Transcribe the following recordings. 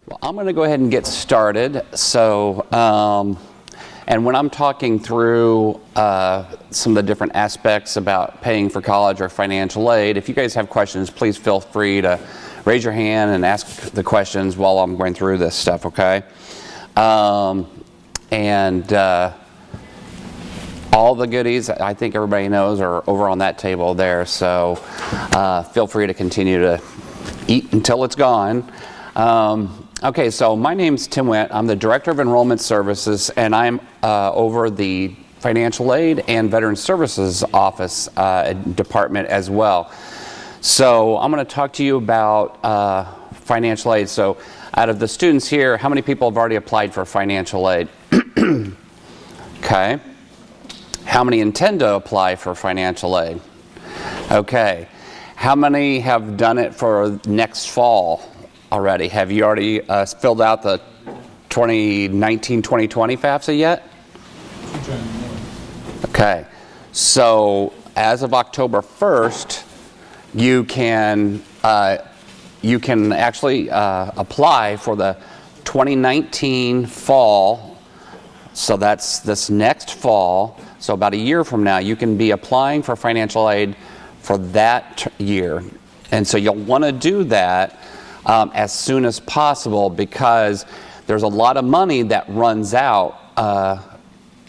Well, I'm going to go ahead and get started. And when I'm talking through some of the different aspects about paying for college or financial aid, if you guys have questions, please feel free to raise your hand and ask the questions while I'm going through this stuff, okay? All the goodies, I think everybody knows, are over on that table there, so feel free to continue to eat until it's gone. Okay, so my name's Tim Wendt. I'm the Director of Enrollment Services, and I'm over the Financial Aid and Veteran Services Office department as well. So I'm going to talk to you about financial aid. So out of the students here, how many people have already applied for financial aid? Okay. How many intend to apply for financial aid? Okay. How many have done it for next fall already? Have you already filled out the 2019-2020 FAFSA yet? Okay. So as of October 1st, you can actually apply for the 2019 fall. So that's this next fall. So about a year from now, you can be applying for financial aid for that year. And so you'll want to do that as soon as possible, because there's a lot of money that runs out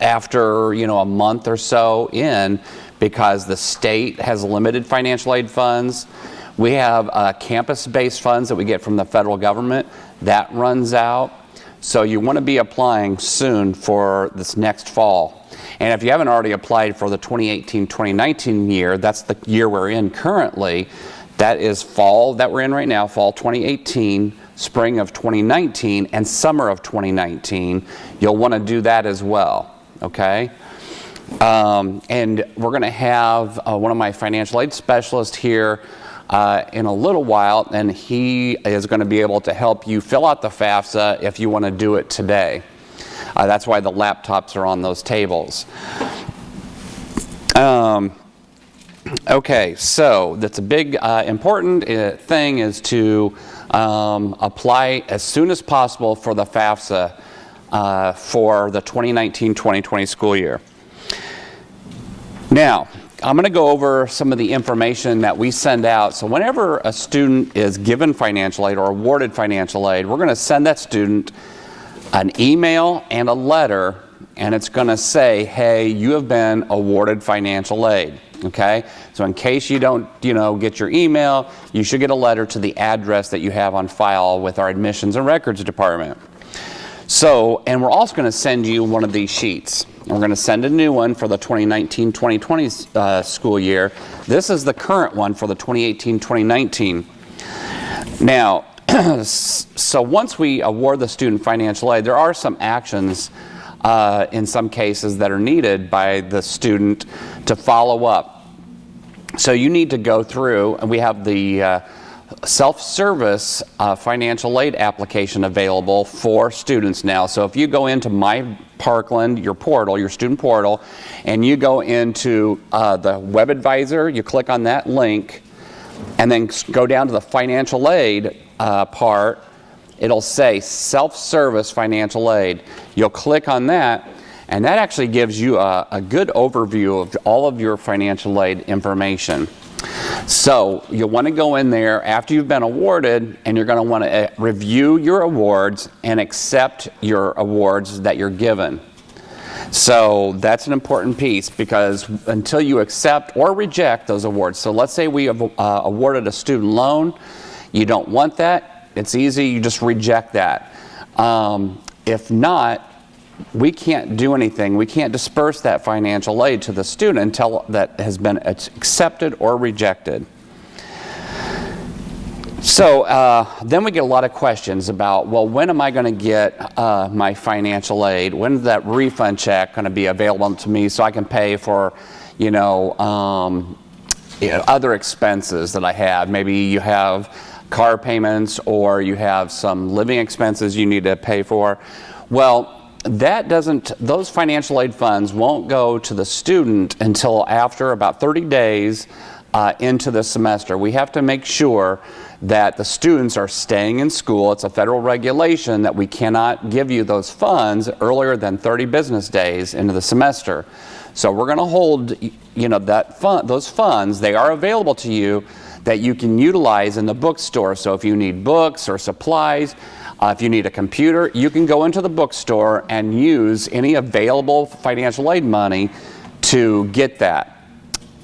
after a month or so in, because the state has limited financial aid funds. We have campus-based funds that we get from the federal government. That runs out. So you want to be applying soon for this next fall. And if you haven't already applied for the 2018-2019 year, that's the year we're in currently. That is fall that we're in right now, fall 2018, spring of 2019, and summer of 2019. You'll want to do that as well, okay? And we're going to have one of my financial aid specialists here in a little while, and he is going to be able to help you fill out the FAFSA if you want to do it today. That's why the laptops are on those tables. Okay, so that's a big important thing, is to apply as soon as possible for the FAFSA for the 2019-2020 school year. Now, I'm going to go over some of the information that we send out. So whenever a student is given financial aid or awarded financial aid, we're going to send that student an email and a letter, and it's going to say, hey, you have been awarded financial aid. Okay? So in case you don't, get your email, you should get a letter to the address that you have on file with our admissions and records department. So, and we're also going to send you one of these sheets. We're going to send a new one for the 2019-2020 school year. This is the current one for the 2018-2019. Now, so once we award the student financial aid, there are some actions in some cases that are needed by the student to follow up. So you need to go through, and we have the self-service financial aid application available for students now. So if you go into My Parkland, your portal, your student portal, and you go into the web advisor, you click on that link, and then go down to the financial aid part, it'll say self-service financial aid. You'll click on that, and that actually gives you a good overview of all of your financial aid information. So you'll want to go in there after you've been awarded, and you're going to want to review your awards and accept your awards that you're given. So that's an important piece, because until you accept or reject those awards, so let's say we have awarded a student loan, you don't want that, it's easy, you just reject that. If not, we can't do anything. We can't disperse that financial aid to the student until that has been accepted or rejected. So then we get a lot of questions about, well, when am I going to get my financial aid? When is that refund check going to be available to me so I can pay for, other expenses that I have? Maybe you have car payments, or you have some living expenses you need to pay for. Well, those financial aid funds won't go to the student until after about 30 days into the semester. We have to make sure that the students are staying in school. It's a federal regulation that we cannot give you those funds earlier than 30 business days into the semester. So we're going to hold, those funds. They are available to you that you can utilize in the bookstore. So if you need books or supplies, if you need a computer, you can go into the bookstore and use any available financial aid money to get that,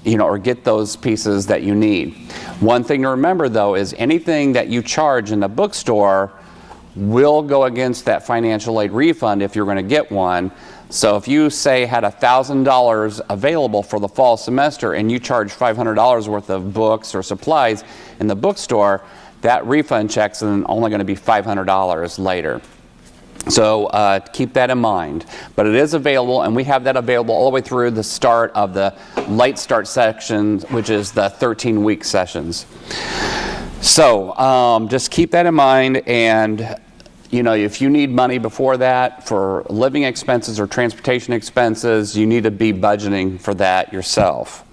or get those pieces that you need. One thing to remember, though, is anything that you charge in the bookstore will go against that financial aid refund if you're going to get one. So if you, say, had $1,000 available for the fall semester and you charge $500 worth of books or supplies in the bookstore, that refund check's only going to be $500 later. So keep that in mind. But it is available, and we have that available all the way through the start of the late start section, which is the 13-week sessions. So just keep that in mind, and if you need money before that for living expenses or transportation expenses, you need to be budgeting for that yourself.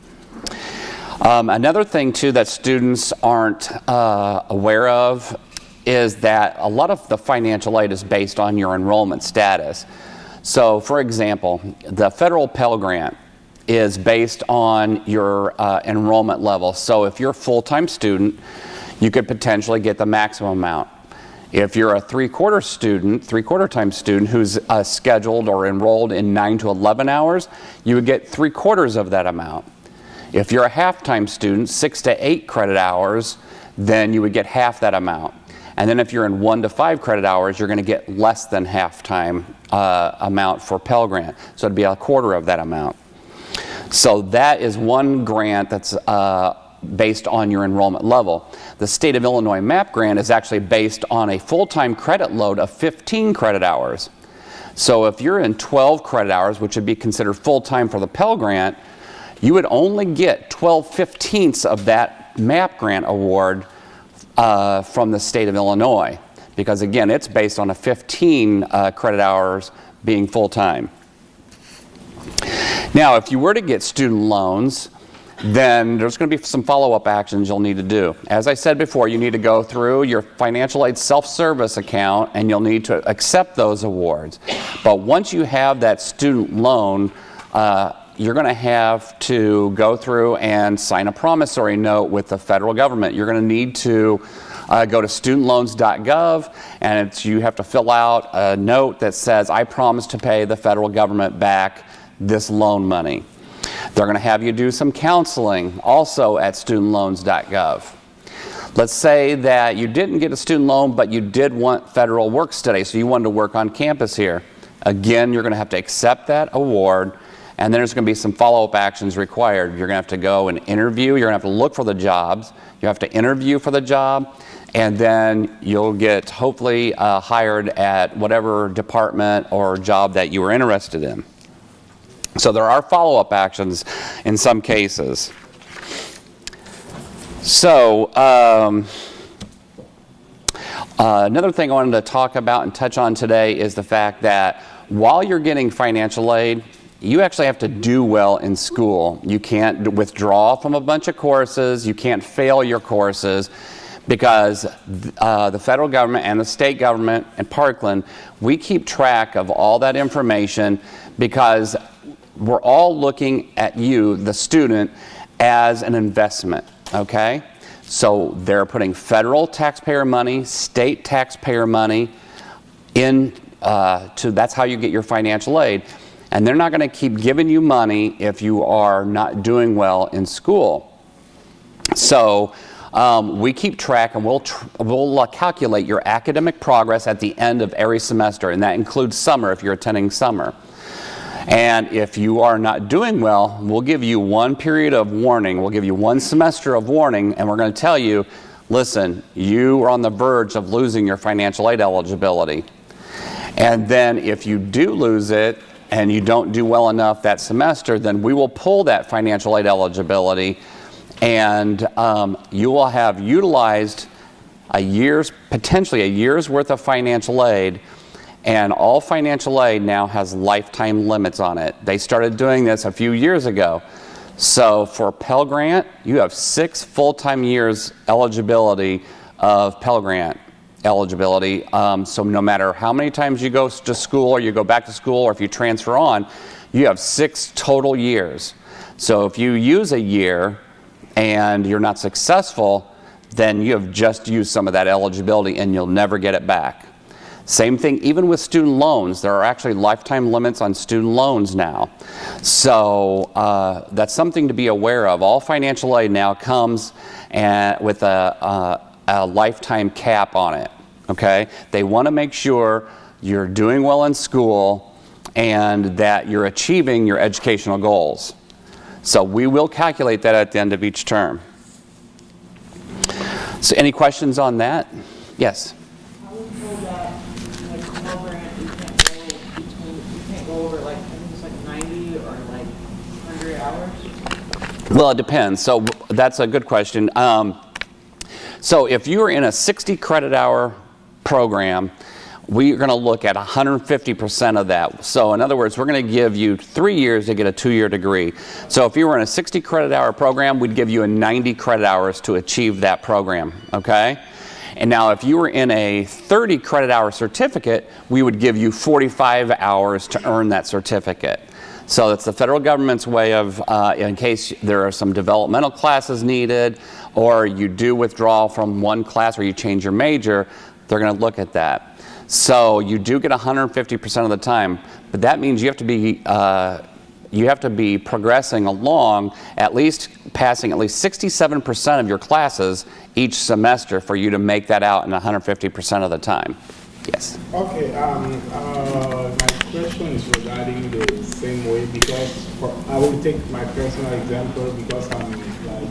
Another thing, too, that students aren't aware of is that a lot of the financial aid is based on your enrollment status. So, for example, the federal Pell Grant is based on your enrollment level. So if you're a full-time student, you could potentially get the maximum amount. If you're a three-quarter time student who's scheduled or enrolled in 9 to 11 hours, you would get 3/4 of that amount. If you're a half-time student, 6 to 8 credit hours, then you would get half that amount. And then if you're in 1 to 5 credit hours, you're going to get less than half-time amount for Pell Grant. So it'd be 1/4 of that amount. So that is one grant that's based on your enrollment level. The State of Illinois MAP grant is actually based on a full-time credit load of 15 credit hours. So if you're in 12 credit hours, which would be considered full-time for the Pell Grant, you would only get 12/15 of that MAP grant award from the state of Illinois, because again, it's based on a 15 credit hours being full-time. Now, if you were to get student loans, then there's going to be some follow-up actions you'll need to do. As I said before, you need to go through your financial aid self-service account, and you'll need to accept those awards. But once you have that student loan, you're going to have to go through and sign a promissory note with the federal government. You're going to need to go to studentloans.gov, and you have to fill out a note that says, I promise to pay the federal government back this loan money. They're going to have you do some counseling also at studentloans.gov. Let's say that you didn't get a student loan, but you did want federal work study, so you wanted to work on campus here. Again, you're going to have to accept that award, and then there's going to be some follow-up actions required. You're going to have to go and interview. You're going to have to look for the jobs. You have to interview for the job, and then you'll get hopefully hired at whatever department or job that you were interested in. So there are follow-up actions in some cases. So another thing I wanted to talk about and touch on today is the fact that while you're getting financial aid, you actually have to do well in school. You can't withdraw from a bunch of courses. You can't fail your courses, because the federal government and the state government and Parkland, we keep track of all that information, because we're all looking at you, the student, as an investment, okay? So they're putting federal taxpayer money, state taxpayer money in, that's how you get your financial aid. And they're not going to keep giving you money if you are not doing well in school. So we keep track, and we'll calculate your academic progress at the end of every semester, and that includes summer if you're attending summer. And if you are not doing well, we'll give you one period of warning. We'll give you one semester of warning, and we're going to tell you, listen, you are on the verge of losing your financial aid eligibility. And then if you do lose it and you don't do well enough that semester, then we will pull that financial aid eligibility, and you will have utilized potentially a year's worth of financial aid. And all financial aid now has lifetime limits on it. They started doing this a few years ago. So for Pell Grant, you have 6 full-time years eligibility of Pell Grant eligibility. So no matter how many times you go to school or you go back to school or if you transfer on, you have 6 total years. So if you use a year and you're not successful, then you have just used some of that eligibility and you'll never get it back. Same thing even with student loans. There are actually lifetime limits on student loans now. So that's something to be aware of. All financial aid now comes with a lifetime cap on it. Okay? They want to make sure you're doing well in school and that you're achieving your educational goals. So we will calculate that at the end of each term. So any questions on that? Yes? I was told that, like, Pell Grant, you can't go over, like, I think it's like 90 or like 100 hours? Well, it depends. So that's a good question. So if you're in a 60 credit hour program, we're going to look at 150% of that. So in other words, we're going to give you 3 years to get a 2-year degree. So if you were in a 60 credit hour program, we'd give you a 90 credit hours to achieve that program, okay? And now if you were in a 30 credit hour certificate, we would give you 45 hours to earn that certificate. So it's the federal government's way of, in case there are some developmental classes needed, or you do withdraw from one class or you change your major, they're going to look at that. So you do get 150% of the time, but that means you have to be progressing along, at least passing at least 67% of your classes each semester for you to make that out in 150% of the time. Yes. Okay. My question is regarding the same way because I will take my personal example because I'm like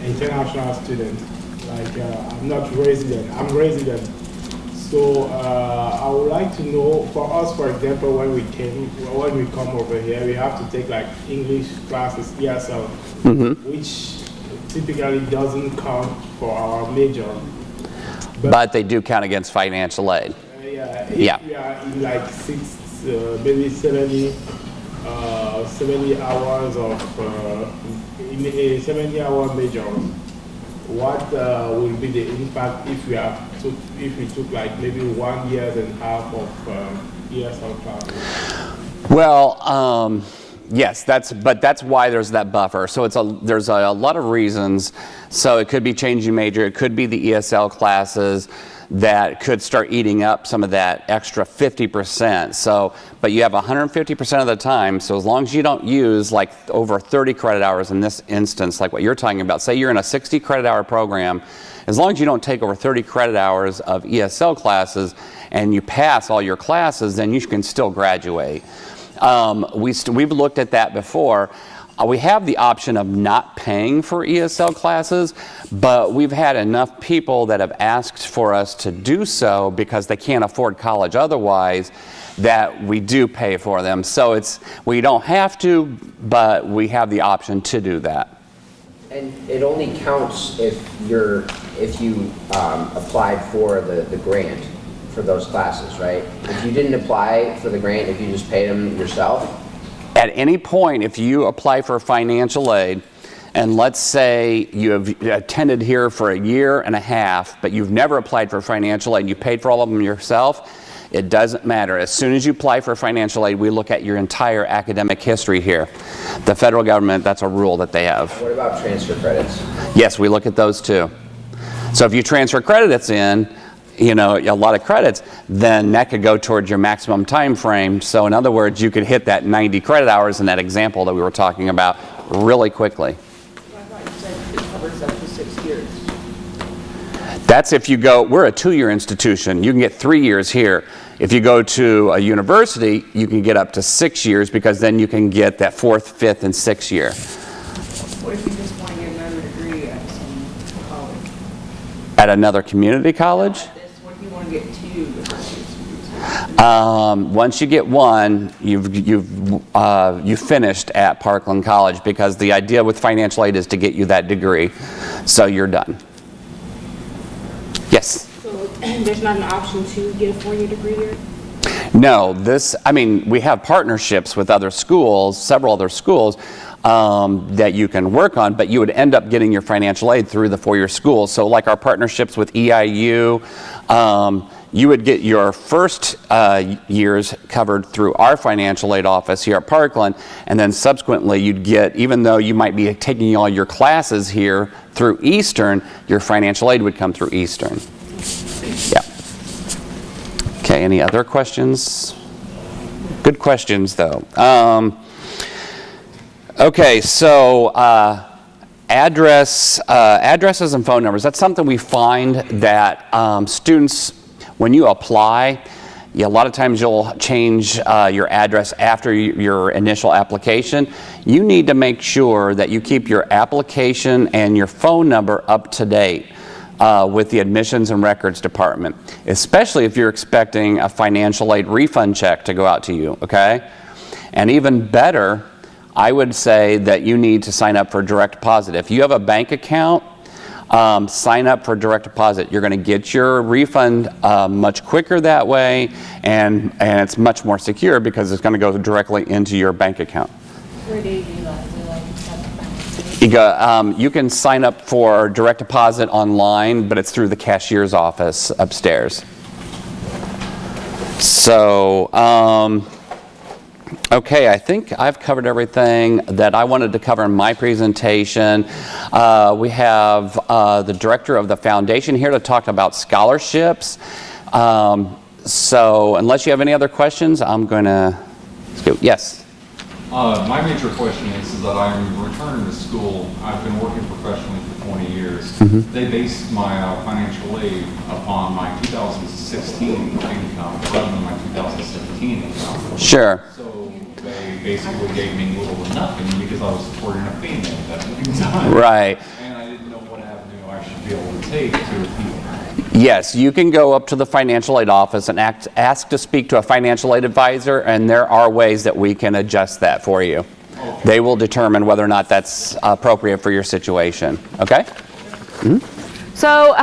international student. Like I'm not resident. I'm resident. So I would like to know, for us, for example, when we come over here, we have to take like English classes, ESL, which typically doesn't count for our major. But they do count against financial aid. Yeah. Yeah. We are in like maybe 70 hours of in a 70-hour major. What will be the impact if we took like maybe 1.5 years of ESL classes? Well, yes, that's why there's that buffer. So there's a lot of reasons. So it could be changing major, it could be the ESL classes that could start eating up some of that extra 50%. So, but you have 150% of the time, so as long as you don't use like over 30 credit hours in this instance, like what you're talking about, say you're in a 60 credit hour program, as long as you don't take over 30 credit hours of ESL classes and you pass all your classes, then you can still graduate. We've looked at that before. We have the option of not paying for ESL classes, but we've had enough people that have asked for us to do so because they can't afford college otherwise, that we do pay for them. So we don't have to, but we have the option to do that. And it only counts if you applied for the grant for those classes, right? If you didn't apply for the grant, if you just paid them yourself? At any point, if you apply for financial aid, and let's say you have attended here for 1.5 years, but you've never applied for financial aid and you paid for all of them yourself, it doesn't matter. As soon as you apply for financial aid, we look at your entire academic history here. The federal government, that's a rule that they have. What about transfer credits? Yes, we look at those too. So if you transfer credits in, a lot of credits, then that could go towards your maximum time frame. So in other words, you could hit that 90 credit hours in that example that we were talking about really quickly. I thought you said it covers up to 6 years. That's if you go, we're a 2-year institution. You can get 3 years here. If you go to a university, you can get up to 6 years because then you can get that 4th, 5th, and 6th year. What if you just want to get another degree at some college? At another community college? What if you want to get 2 universities? Once you get one, you've finished at Parkland College because the idea with financial aid is to get you that degree. So you're done. Yes? So there's not an option to get a 4-year degree here? No, we have partnerships with other schools, several other schools. that you can work on, but you would end up getting your financial aid through the four-year school. So like our partnerships with EIU, you would get your first years covered through our financial aid office here at Parkland, and then subsequently you'd get, even though you might be taking all your classes here through Eastern, your financial aid would come through Eastern. Yeah. Okay, any other questions? Good questions, though. Okay, so addresses and phone numbers. That's something we find that students, when you apply, a lot of times you'll change your address after your initial application. You need to make sure that you keep your application and your phone number up to date with the Admissions and Records Department, especially if you're expecting a financial aid refund check to go out to you, okay? And even better, I would say that you need to sign up for direct deposit. If you have a bank account, sign up for direct deposit. You're going to get your refund much quicker that way, and it's much more secure because it's going to go directly into your bank account. Where do you do that? Is it like You can sign up for direct deposit online, but it's through the cashier's office upstairs. So, okay, I think I've covered everything that I wanted to cover in my presentation. We have the director of the foundation here to talk about scholarships. So, unless you have any other questions, I'm going to go. Yes. My major question is that I'm returning to school. I've been working professionally for 20 years. They based my financial aid upon my 2016 income rather than my 2017 income. Sure. So they basically gave me little to nothing because I was supporting a female at that point in time. Right. And I didn't know what avenue I should be able to take to appeal. Yes, you can go up to the financial aid office and ask to speak to a financial aid advisor, and there are ways that we can adjust that for you. Okay. They will determine whether or not that's appropriate for your situation. Okay? So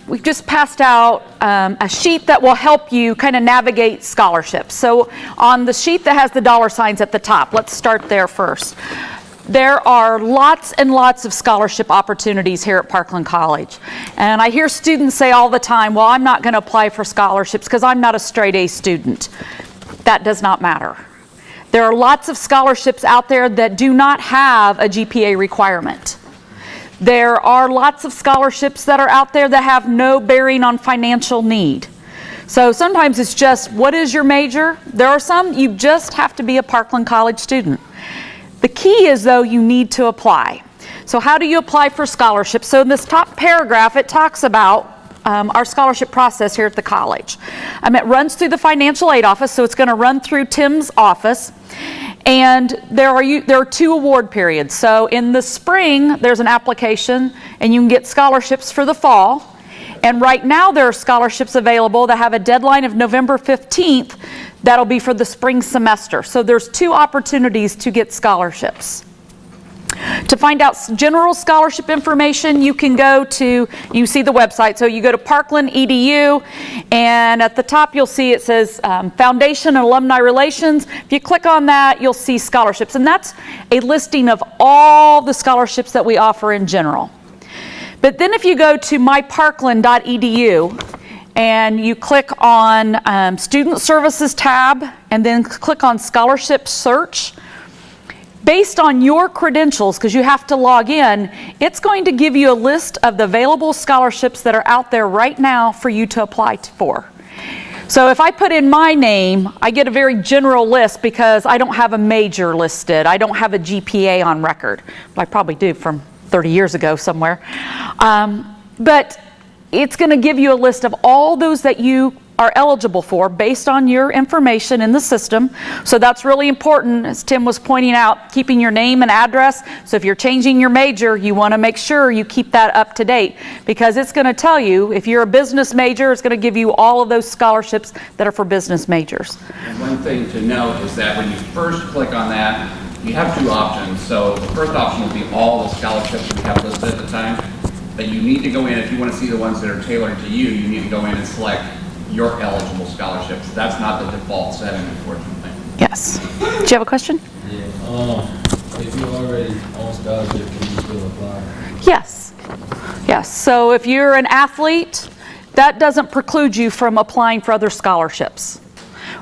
we just passed out a sheet that will help you kind of navigate scholarships. So on the sheet that has the dollar signs at the top, let's start there first. There are lots and lots of scholarship opportunities here at Parkland College. And I hear students say all the time, well, I'm not going to apply for scholarships because I'm not a straight A student. That does not matter. There are lots of scholarships out there that do not have a GPA requirement. There are lots of scholarships that are out there that have no bearing on financial need. So sometimes it's just, what is your major? There are some you just have to be a Parkland College student. The key is, though, you need to apply. So how do you apply for scholarships? So in this top paragraph, it talks about our scholarship process here at the college. It runs through the financial aid office, so it's going to run through Tim's office. And there are 2 award periods. So in the spring, there's an application, and you can get scholarships for the fall. And right now, there are scholarships available that have a deadline of November 15th. That'll be for the spring semester. So there's 2 opportunities to get scholarships. To find out general scholarship information, you can go to, you see the website, so you go to Parkland EDU, and at the top you'll see it says Foundation and Alumni Relations. If you click on that, you'll see scholarships, and that's a listing of all the scholarships that we offer in general. But then if you go to myparkland.edu, and you click on Student Services tab, and then click on Scholarship Search. Based on your credentials, because you have to log in, it's going to give you a list of the available scholarships that are out there right now for you to apply for. So if I put in my name, I get a very general list because I don't have a major listed. I don't have a GPA on record. I probably do from 30 years ago somewhere. But it's going to give you a list of all those that you are eligible for based on your information in the system. So that's really important, as Tim was pointing out, keeping your name and address. So if you're changing your major, you want to make sure you keep that up to date, because it's going to tell you, if you're a business major, it's going to give you all of those scholarships that are for business majors. And one thing to note is that when you first click on that, you have 2 options. So the first option will be all the scholarships we have listed at the time. But you need to go in, if you want to see the ones that are tailored to you, you need to go in and select your eligible scholarships. That's not the default setting, unfortunately. Yes. Do you have a question? Yeah. If you already on scholarship, can you still apply? Yes. Yes. So if you're an athlete, that doesn't preclude you from applying for other scholarships.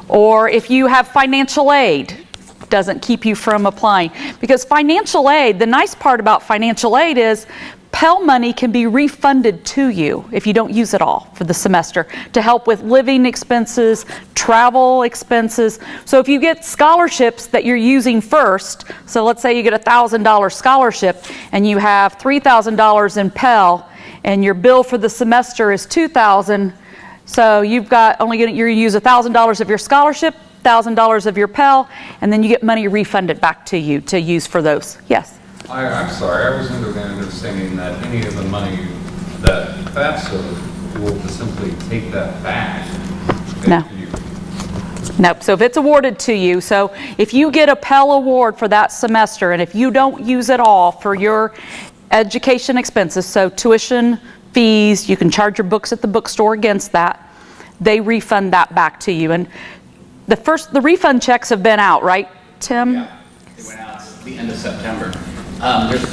Or if you have financial aid, doesn't keep you from applying. Because financial aid, the nice part about financial aid is Pell money can be refunded to you if you don't use it all for the semester to help with living expenses, travel expenses. So if you get scholarships that you're using first, so let's say you get a $1,000 scholarship and you have $3,000 in Pell and your bill for the semester is $2,000, so you've got you're going to use $1,000 of your scholarship, $1,000 of your Pell, and then you get money refunded back to you to use for those. Yes? I'm sorry, I was under the understanding that any of the money that FAFSA will just simply take that back. No. Nope. So if it's awarded to you, so if you get a Pell award for that semester, and if you don't use it all for your education expenses, so tuition, fees, you can charge your books at the bookstore against that, they refund that back to you. And the refund checks have been out, right, Tim? Yeah, it went out the end of September. There's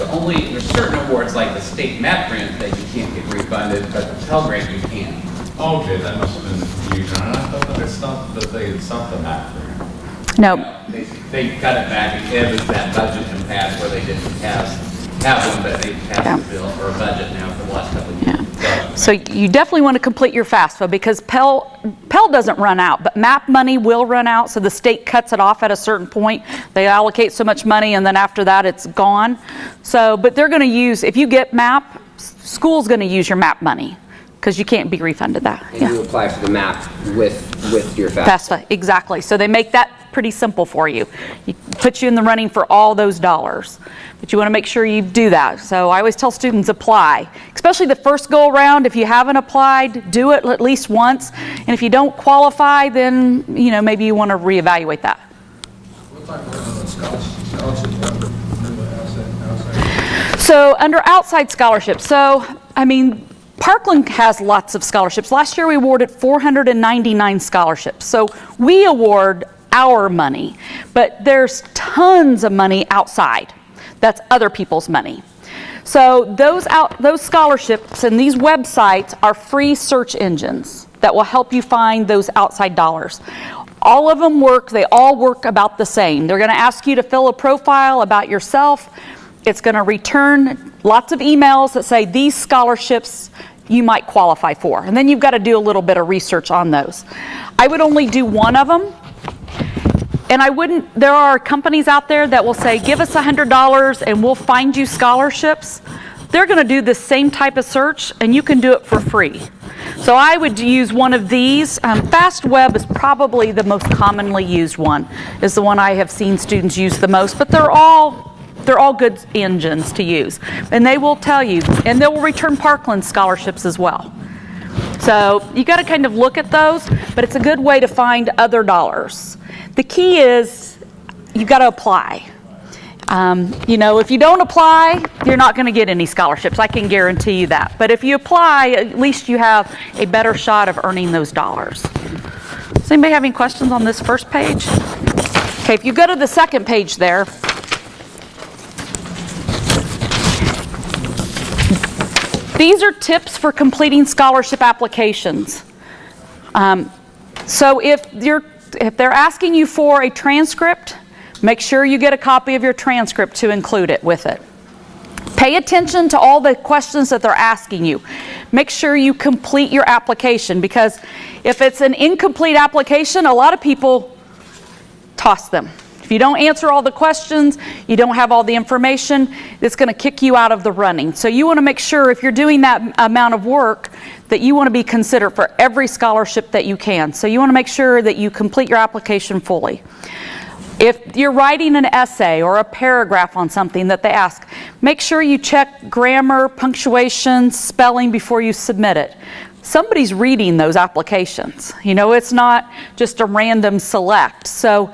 certain awards like the state MAP grant that you can't get refunded, but the Pell grant you can. Okay, that must have been the confusion. And I thought that it's not that they had something that grant. No. They cut it back. It was that budget impasse where they didn't have one, but they passed the bill for a budget now for the last couple of years. So you definitely want to complete your FAFSA because Pell doesn't run out, but MAP money will run out, so the state cuts it off at a certain point. They allocate so much money, and then after that, it's gone. So, but they're going to use, if you get MAP, school's going to use your MAP money because you can't be refunded that. And you apply for the MAP with your FAFSA. FAFSA, exactly. So they make that pretty simple for you. You put you in the running for all those dollars. But you want to make sure you do that. So I always tell students apply, especially the first go around. If you haven't applied, do it at least once. And if you don't qualify, then maybe you want to reevaluate that. What type of scholarship outside? So under outside scholarships, Parkland has lots of scholarships. Last year we awarded 499 scholarships. So we award our money, but there's tons of money outside. That's other people's money. So those scholarships and these websites are free search engines that will help you find those outside dollars. All of them they all work about the same. They're going to ask you to fill a profile about yourself. It's going to return lots of emails that say these scholarships you might qualify for. And then you've got to do a little bit of research on those. I would only do one of them. And there are companies out there that will say, give us $100 and we'll find you scholarships. They're going to do the same type of search and you can do it for free. So I would use one of these. FastWeb is probably the most commonly used one, is the one I have seen students use the most, but they're all good engines to use. And they will tell you, and they will return Parkland scholarships as well. So you got to kind of look at those, but it's a good way to find other dollars. The key is you've got to apply. If you don't apply, you're not going to get any scholarships. I can guarantee you that. But if you apply, at least you have a better shot of earning those dollars. Does anybody have any questions on this first page? Okay, if you go to the second page there, these are tips for completing scholarship applications. So if they're asking you for a transcript, make sure you get a copy of your transcript to include it with it. Pay attention to all the questions that they're asking you. Make sure you complete your application, because if it's an incomplete application, a lot of people toss them. If you don't answer all the questions, you don't have all the information, it's going to kick you out of the running. So you want to make sure if you're doing that amount of work that you want to be considered for every scholarship that you can. So you want to make sure that you complete your application fully. If you're writing an essay or a paragraph on something that they ask, make sure you check grammar, punctuation, spelling before you submit it. Somebody's reading those applications. It's not just a random select. So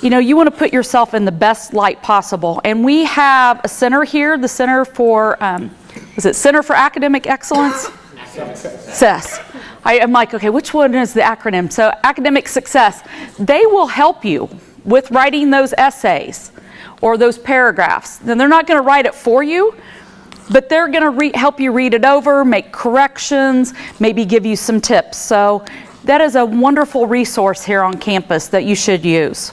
you want to put yourself in the best light possible. And we have a center here, the Center for, Center for Academic Excellence? Success. I'm like, okay, which one is the acronym? So Academic Success. They will help you with writing those essays or those paragraphs. Then they're not going to write it for you, but they're going to help you read it over, make corrections, maybe give you some tips. So that is a wonderful resource here on campus that you should use.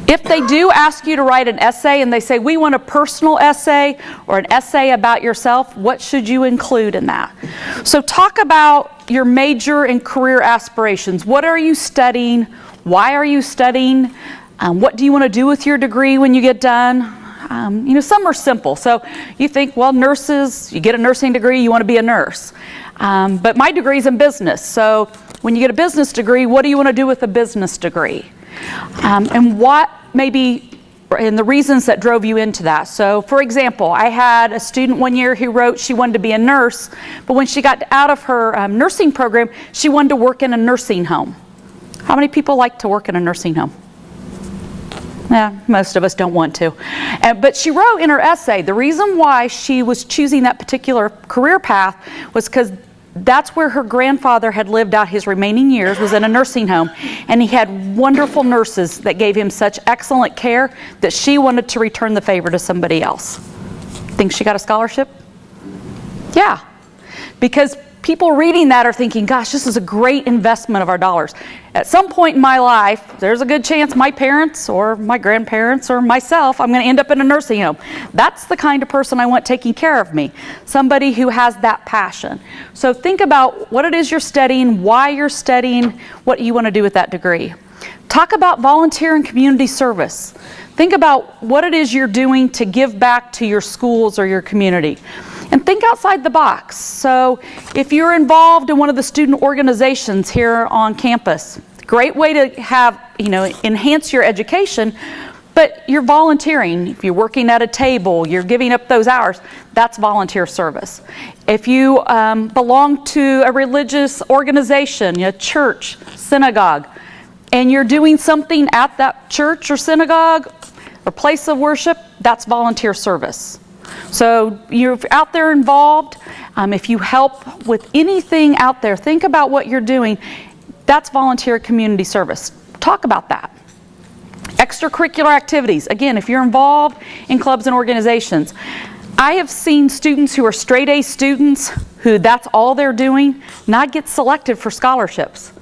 If they do ask you to write an essay and they say, we want a personal essay or an essay about yourself, what should you include in that? So talk about your major and career aspirations. What are you studying? Why are you studying? What do you want to do with your degree when you get done? Some are simple. So you think, well, nurses, you get a nursing degree, you want to be a nurse. But my degree is in business. So when you get a business degree, what do you want to do with a business degree? And what maybe, and the reasons that drove you into that. So for example, I had a student one year who wrote she wanted to be a nurse, but when she got out of her nursing program, she wanted to work in a nursing home. How many people like to work in a nursing home? Yeah, most of us don't want to. But she wrote in her essay, the reason why she was choosing that particular career path was because that's where her grandfather had lived out his remaining years, was in a nursing home, and he had wonderful nurses that gave him such excellent care that she wanted to return the favor to somebody else. Think she got a scholarship? Yeah, because people reading that are thinking, gosh, this is a great investment of our dollars. At some point in my life, there's a good chance my parents or my grandparents or myself, I'm going to end up in a nursing home. That's the kind of person I want taking care of me. Somebody who has that passion. So think about what it is you're studying, why you're studying, what you want to do with that degree. Talk about volunteer and community service. Think about what it is you're doing to give back to your schools or your community. And think outside the box. So if you're involved in one of the student organizations here on campus, great way to have, enhance your education, but you're volunteering. If you're working at a table, you're giving up those hours, that's volunteer service. If you belong to a religious organization, a church, synagogue, and you're doing something at that church or synagogue or place of worship, that's volunteer service. So you're out there involved. If you help with anything out there, think about what you're doing. That's volunteer community service. Talk about that. Extracurricular activities. Again, if you're involved in clubs and organizations. I have seen students who are straight A students who that's all they're doing not get selected for scholarships.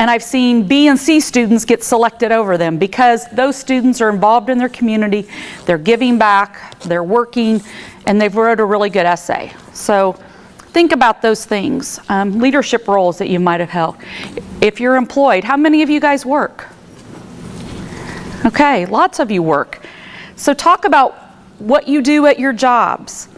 And I've seen B and C students get selected over them because those students are involved in their community, they're giving back, they're working, and they've wrote a really good essay. So think about those things. Leadership roles that you might have held. If you're employed, how many of you guys work? Okay, lots of you work. So talk about what you do at your jobs,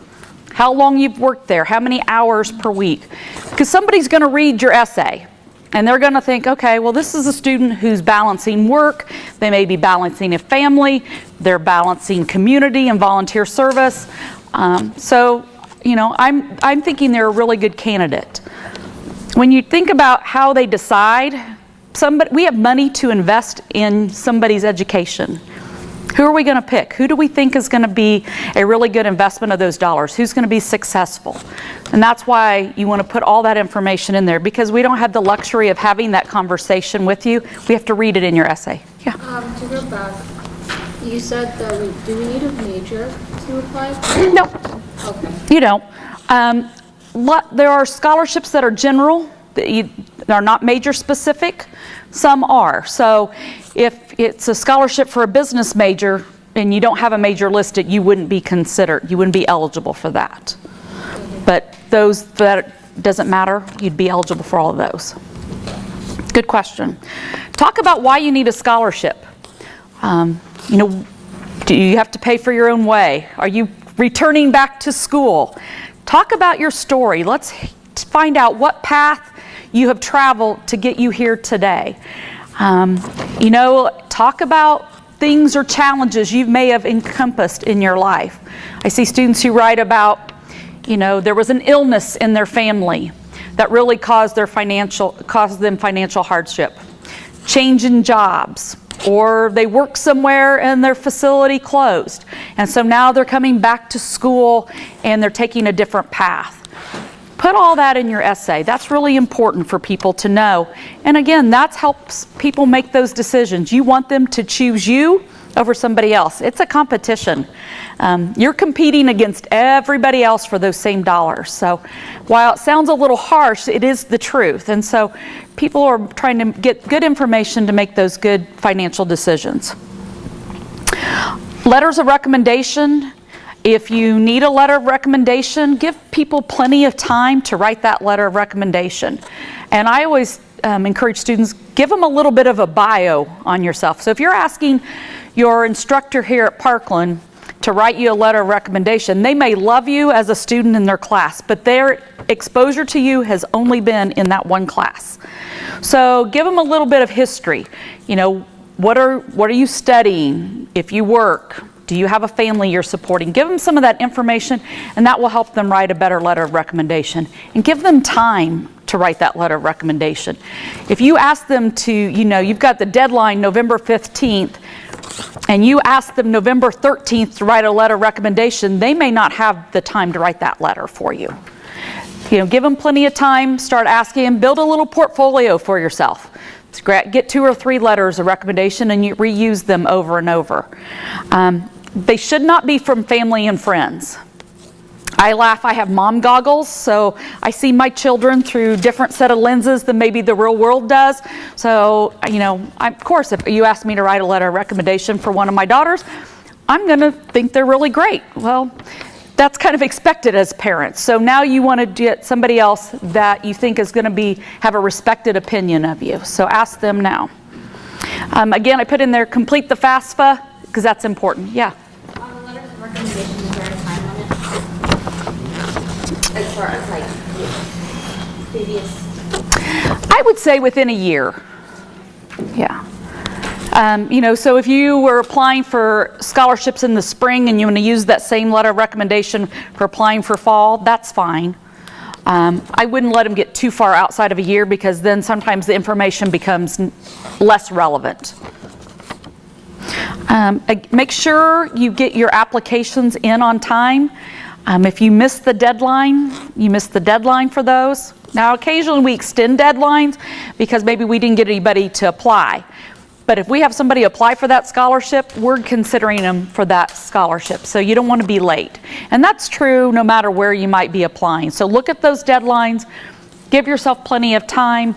how long you've worked there, how many hours per week. Because somebody's going to read your essay. And they're going to think, okay, well, this is a student who's balancing work. They may be balancing a family. They're balancing community and volunteer service. I'm thinking they're a really good candidate. When you think about how they decide, we have money to invest in somebody's education. Who are we going to pick? Who do we think is going to be a really good investment of those dollars? Who's going to be successful? And that's why you want to put all that information in there, because we don't have the luxury of having that conversation with you. We have to read it in your essay. Yeah. To go back, you said that do we need a major to apply? No. Okay. You don't. There are scholarships that are general, that are not major specific. Some are. So if it's a scholarship for a business major and you don't have a major listed, you wouldn't be considered, you wouldn't be eligible for that. But those that doesn't matter, you'd be eligible for all of those. Good question. Talk about why you need a scholarship. Do you have to pay for your own way? Are you returning back to school? Talk about your story. Let's find out what path you have traveled to get you here today. Talk about things or challenges you may have encompassed in your life. I see students who write about, there was an illness in their family that really caused them financial hardship. Change in jobs, or they work somewhere and their facility closed. And so now they're coming back to school and they're taking a different path. Put all that in your essay. That's really important for people to know. And again, that helps people make those decisions. You want them to choose you over somebody else. It's a competition. You're competing against everybody else for those same dollars. So while it sounds a little harsh, it is the truth. And so people are trying to get good information to make those good financial decisions. Letters of recommendation. If you need a letter of recommendation, give people plenty of time to write that letter of recommendation. And I always encourage students, give them a little bit of a bio on yourself. So if you're asking your instructor here at Parkland to write you a letter of recommendation, they may love you as a student in their class, but their exposure to you has only been in that one class. So give them a little bit of history. You know, what are you studying? If you work, do you have a family you're supporting? Give them some of that information, and that will help them write a better letter of recommendation. And give them time to write that letter of recommendation. If you ask them to, you know, you've got the deadline November 15th, and you ask them November 13th to write a letter of recommendation, they may not have the time to write that letter for you. You know, give them plenty of time, start asking them, build a little portfolio for yourself. Get 2 or 3 letters of recommendation and you reuse them over and over. They should not be from family and friends. I laugh, I have mom goggles, so I see my children through different set of lenses than maybe the real world does. So, you know, of course, if you ask me to write a letter of recommendation for one of my daughters, I'm going to think they're really great. Well, that's kind of expected as parents. So now you want to get somebody else that you think is going to have a respected opinion of you. So ask them now. Again, I put in there, complete the FAFSA, because that's important. Yeah? On the letters of recommendation, is there a time limit? As far as like previous? I would say within a year. Yeah. You know, so if you were applying for scholarships in the spring and you want to use that same letter of recommendation for applying for fall, that's fine. I wouldn't let them get too far outside of a year, because then sometimes the information becomes less relevant. Make sure you get your applications in on time. If you miss the deadline, you miss the deadline for those. Now, occasionally we extend deadlines because maybe we didn't get anybody to apply. But if we have somebody apply for that scholarship, we're considering them for that scholarship. So you don't want to be late. And that's true no matter where you might be applying. So look at those deadlines. Give yourself plenty of time.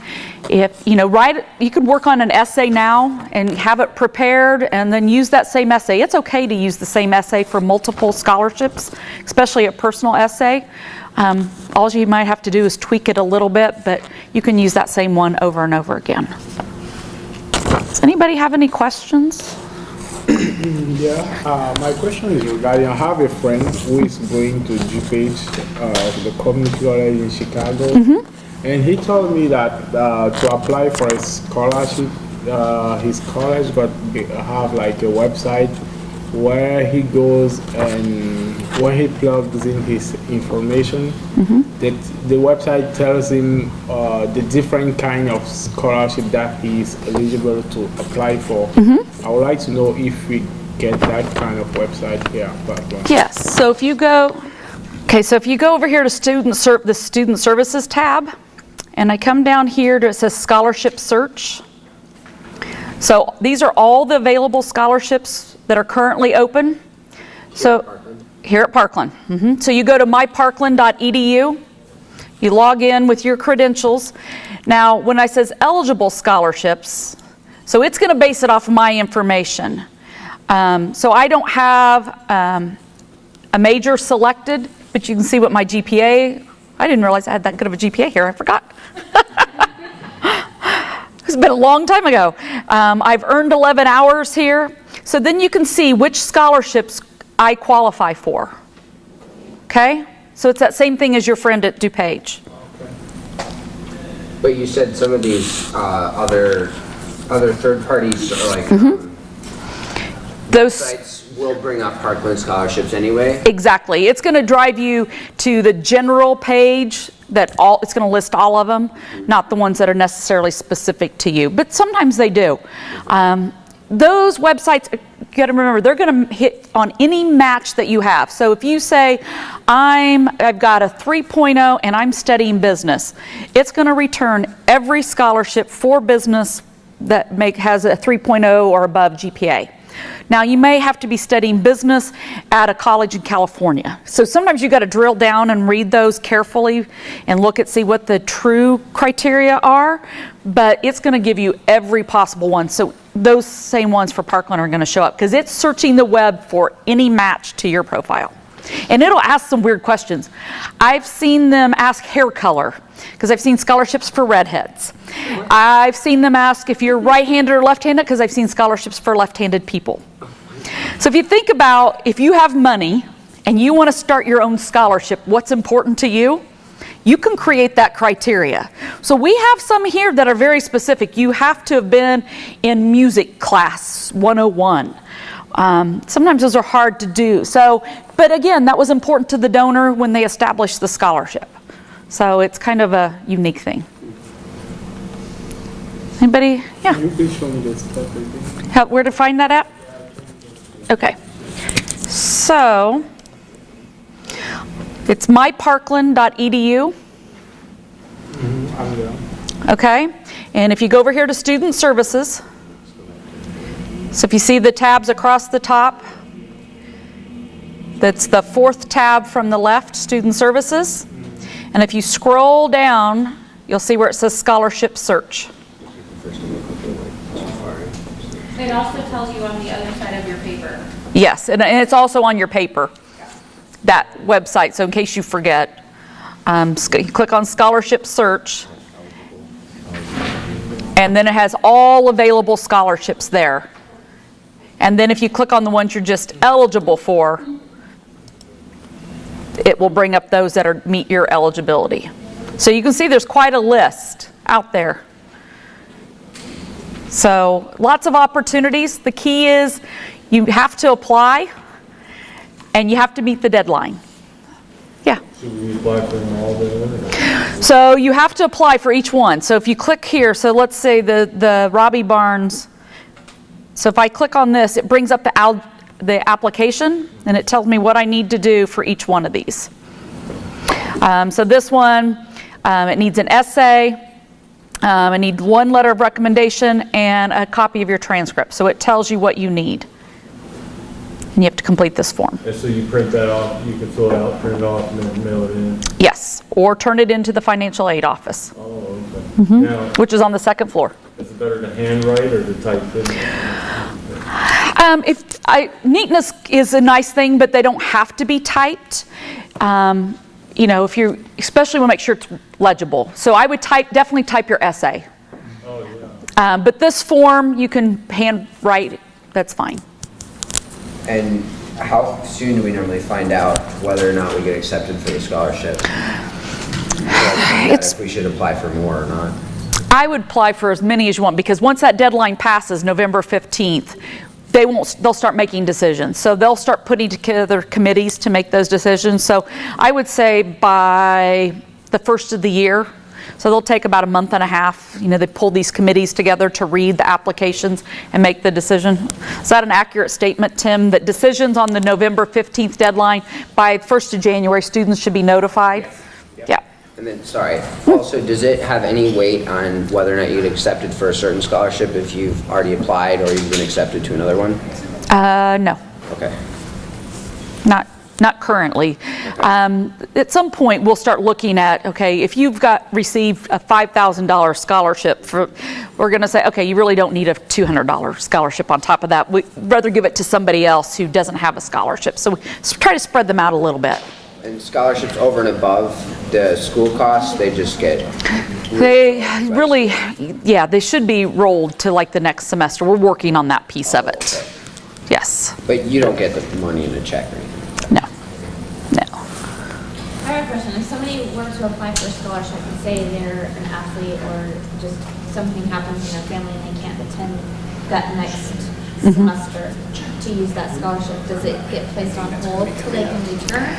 If, you know, you could work on an essay now and have it prepared and then use that same essay. It's okay to use the same essay for multiple scholarships, especially a personal essay. All you might have to do is tweak it a little bit, but you can use that same one over and over again. Does anybody have any questions? Yeah, my question is regarding, I have a friend who is going to GPH, the community college in Chicago, and he told me that to apply for a scholarship, his college have like a website where he goes and when he plugs in his information, that the website tells him the different kind of scholarship that he is eligible to apply for. I would like to know if we get that kind of website here. Yes. So if you go over here to the Student Services tab, and I come down here to, it says Scholarship Search. So these are all the available scholarships that are currently open. So here at Parkland. So you go to myparkland.edu. You log in with your credentials. Now, when I says eligible scholarships, so it's going to base it off of my information. So I don't have a major selected, but you can see what my GPA, I didn't realize I had that good of a GPA here, I forgot. It's been a long time ago. I've earned 11 hours here. So then you can see which scholarships I qualify for. Okay? So it's that same thing as your friend at DuPage. But you said some of these other third parties are like Those sites will bring up Parkland scholarships anyway. Exactly. It's going to drive you to the general page it's going to list all of them, not the ones that are necessarily specific to you. But sometimes they do. Those websites, you got to remember, they're going to hit on any match that you have. So if you say, I've got a 3.0 and I'm studying business, it's going to return every scholarship for business that has a 3.0 or above GPA. Now, you may have to be studying business at a college in California. So sometimes you got to drill down and read those carefully and look at see what the true criteria are, but it's going to give you every possible one. So those same ones for Parkland are going to show up because it's searching the web for any match to your profile. And it'll ask some weird questions. I've seen them ask hair color because I've seen scholarships for redheads. I've seen them ask if you're right-handed or left-handed because I've seen scholarships for left-handed people. So if you think about if you have money and you want to start your own scholarship, what's important to you? You can create that criteria. So we have some here that are very specific. You have to have been in music class 101. Sometimes those are hard to do. So, but again, that was important to the donor when they established the scholarship. So it's kind of a unique thing. Anybody? Yeah. You can show me this stuff again. Where to find that at? Okay. So it's myparkland.edu. I'm there. Okay. And if you go over here to Student Services, so if you see the tabs across the top, that's the fourth tab from the left, Student Services. And if you scroll down, you'll see where it says Scholarship Search. It also tells you on the other side of your paper. Yes, and it's also on your paper, that website, so in case you forget. You click on Scholarship Search, and then it has all available scholarships there. And then if you click on the ones you're just eligible for, it will bring up those that meet your eligibility. So you can see there's quite a list out there. So lots of opportunities. The key is you have to apply and you have to meet the deadline. Yeah. Should we apply for them all then? So you have to apply for each one. So if you click here, so let's say the Robbie Barnes. So if I click on this, it brings up the application and it tells me what I need to do for each one of these. So this one, it needs an essay. I need one letter of recommendation and a copy of your transcript. So it tells you what you need. And you have to complete this form. And so you print that off, you can fill it out, print it off, and then mail it in? Yes, or turn it into the financial aid office, Oh, okay. Now, which is on the second floor. is it better to handwrite or to type in? Neatness is a nice thing, but they don't have to be typed. You know, if you especially want to make sure it's legible. So I would definitely type your essay. Oh, yeah. But this form you can handwrite. That's fine. And how soon do we normally find out whether or not we get accepted for the scholarship? If we should apply for more or not? I would apply for as many as you want because once that deadline passes, November 15th, they'll start making decisions. So they'll start putting together committees to make those decisions. So I would say by the first of the year, so they'll take about a month and a half. You know, they pull these committees together to read the applications and make the decision. Is that an accurate statement, Tim, that decisions on the November 15th deadline, by 1st of January, students should be notified? Yes. Yeah. And then, sorry, also, does it have any weight on whether or not you get accepted for a certain scholarship if you've already applied or you've been accepted to another one? No, Okay. not currently. At some point, we'll start looking at, okay, if you've received a $5,000 scholarship, we're going to say, okay, you really don't need a $200 scholarship on top of that. We'd rather give it to somebody else who doesn't have a scholarship. So we try to spread them out a little bit. And scholarships over and above the school costs, they just get... They really, yeah, they should be rolled to like the next semester. We're working on that piece of it. Okay. Yes. But you don't get the money in a check or anything? No. I have a question. If somebody were to apply for a scholarship and say they're an athlete or just something happens in their family and they can't attend that next semester to use that scholarship, does it get placed on hold till they can return?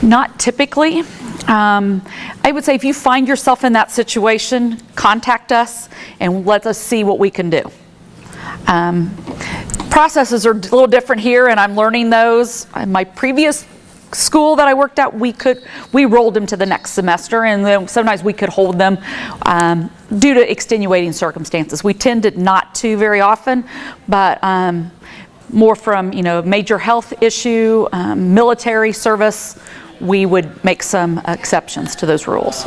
Not typically. I would say if you find yourself in that situation, contact us and let us see what we can do. Processes are a little different here and I'm learning those. My previous school that I worked at, we rolled them to the next semester, and then sometimes we could hold them due to extenuating circumstances. We tended not to very often, but more from, major health issue, military service, we would make some exceptions to those rules.